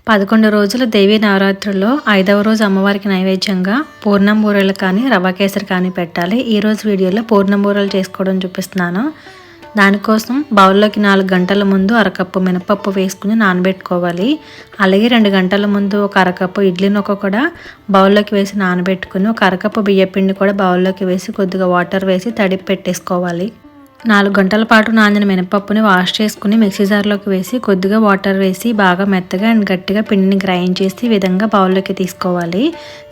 11 రోజుల దేవీ నవరాత్రుల్లో 5వ రోజు అమ్మవారికి నైవేద్యంగా పూర్ణం బూరెలు కానీ రవ్వ కేసరి కానీ పెట్టాలి. ఈరోజు వీడియోలో పూర్ణం బూరెలు చేసుకోవడం చూపిస్తున్నాను. దానికోసం బౌల్లోకి 4 గంటల ముందు అరకప్పు మినపప్పు వేసుకుని నానబెట్టుకోవాలి. అలాగే 2 గంటల ముందు ఒక అరకప్పు ఇడ్లీ నూక కూడా బౌల్లోకి వేసి నానబెట్టుకుని ఒక అరకప్పు బియ్యపిండి కూడా బౌల్లోకి వేసి కొద్దిగా వాటర్ వేసి తడిపి పెట్టేసుకోవాలి. 4 గంటల పాటు నానిన మినపప్పుని వాష్ చేసుకుని మిక్సీ జార్లోకి వేసి కొద్దిగా వాటర్ వేసి బాగా మెత్తగా అండ్ గట్టిగా పిండిని గ్రైండ్ చేసి ఈ విధంగా బౌల్లోకి తీసుకోవాలి.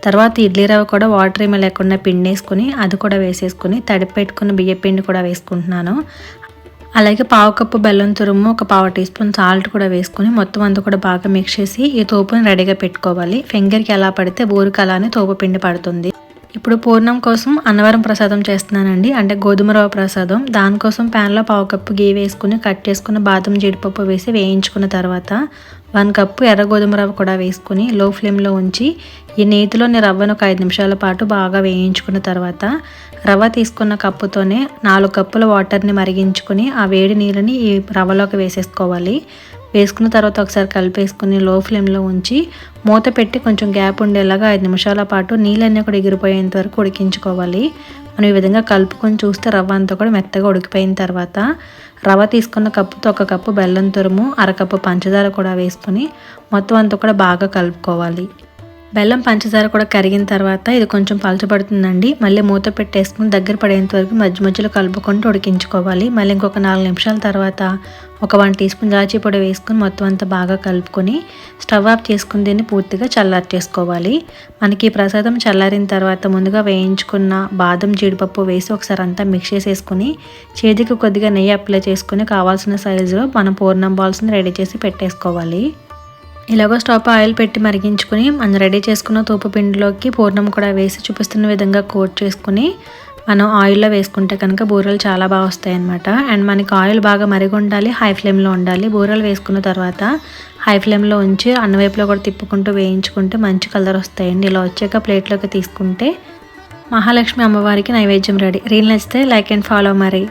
తర్వాత ఇడ్లీ రవ్వ కూడా వాటర్ ఏమీ లేకుండా పిండి వేసుకుని అది కూడా వేసేసుకుని తడిపి పెట్టుకున్న బియ్య పిండి కూడా వేసుకుంటున్నాను. అలాగే పావు కప్పు బెల్లం తురుము, ఒక పావు టీ స్పూన్ సాల్ట్ కూడా వేసుకుని మొత్తం అంతా కూడా బాగా మిక్స్ చేసి ఈ తోపుని రెడీగా పెట్టుకోవాలి. ఫింగర్కి ఎలా పడితే బూరికి అలానే తోపు పిండి పడుతుంది. ఇప్పుడు పూర్ణం కోసం అన్నవరం ప్రసాదం చేస్తున్నానండి, అంటే గోధుమ రవ్వ ప్రసాదం. దానికోసం ప్యాన్లో పావు కప్పు గీ వేసుకుని కట్ చేసుకున్న బాదం జీడిపప్పు వేసి వేయించుకున్న తర్వాత 1 కప్పు ఎర్ర గోధుమ రవ్వ కూడా వేసుకుని లో ఫ్లేమ్లో ఉంచి ఈ నేతిలోని రవ్వను ఒక 5 నిమిషాల పాటు బాగా వేయించుకున్న తర్వాత రవ్వ తీసుకున్న కప్పుతోనే 4 కప్పుల వాటర్ని మరిగించుకుని ఆ వేడి నీళ్ళని ఈ రవ్వలోకి వేసేసుకోవాలి. వేసుకున్న తర్వాత ఒకసారి కలిపేసుకుని లో ఫ్లేమ్లో ఉంచి మూత పెట్టి కొంచెం గ్యాప్ ఉండేలాగా 5 నిమిషాల పాటు నీళ్ళన్నీ కూడా ఎగిరిపోయేంత వరకు ఉడికించుకోవాలి. మనం ఈ విధంగా కలుపుకొని చూస్తే రవ్వ అంతా కూడా మెత్తగా ఉడికిపోయిన తర్వాత రవ్వ తీసుకున్న కప్పుతో 1 కప్పు బెల్లం తురుము, అరకప్పు పంచదార కూడా వేసుకుని మొత్తం అంతా కూడా బాగా కలుపుకోవాలి. బెల్లం పంచదార కూడా కరిగిన తర్వాత ఇది కొంచెం పలచబడుతుందండి. మళ్ళీ మూత పెట్టేసుకుని దగ్గర పడేంత వరకు మధ్య మధ్యలో కలుపుకుంటూ ఉడికించుకోవాలి. మళ్ళీ ఇంకొక 4 నిమిషాల తర్వాత ఒక 1 టీ స్పూన్ దాల్చిన పొడి వేసుకుని మొత్తం అంతా బాగా కలుపుకొని స్టవ్ ఆఫ్ చేసుకుని దీన్ని పూర్తిగా చల్లార్చేసుకోవాలి. మనకి ప్రసాదం చల్లారిన తర్వాత ముందుగా వేయించుకున్న బాదం జీడిపప్పు వేసి ఒకసారి అంతా మిక్స్ చేసేసుకుని చేతికి కొద్దిగా నెయ్యి అప్లై చేసుకుని కావాల్సిన సైజులో మనం పూర్ణం బాల్స్ని రెడీ చేసి పెట్టేసుకోవాలి. ఇలాగో స్టవ్ ఆయిల్ పెట్టి మరిగించుకుని మనం రెడీ చేసుకున్న తోపు పిండిలోకి పూర్ణం కూడా వేసి చూపిస్తున్న విధంగా కోట్ చేసుకుని మనం ఆయిల్లో వేసుకుంటే కనుక బూరెలు చాలా బాగా వస్తాయి అన్నమాట. అండ్ మనకి ఆయిల్ బాగా మరిగి ఉండాలి, హై ఫ్లేమ్లో ఉండాలి. బూరెలు వేసుకున్న తర్వాత హై ఫ్లేమ్లో ఉంచి అన్నవైపులో కూడా తిప్పుకుంటూ వేయించుకుంటే మంచి కలర్ వస్తాయండి. ఇలా వచ్చాక ప్లేట్లోకి తీసుకుంటే మహాలక్ష్మి అమ్మవారికి నైవేద్యం రెడీ. రీల్ నచ్చితే లైక్ అండ్ ఫాలో మరి.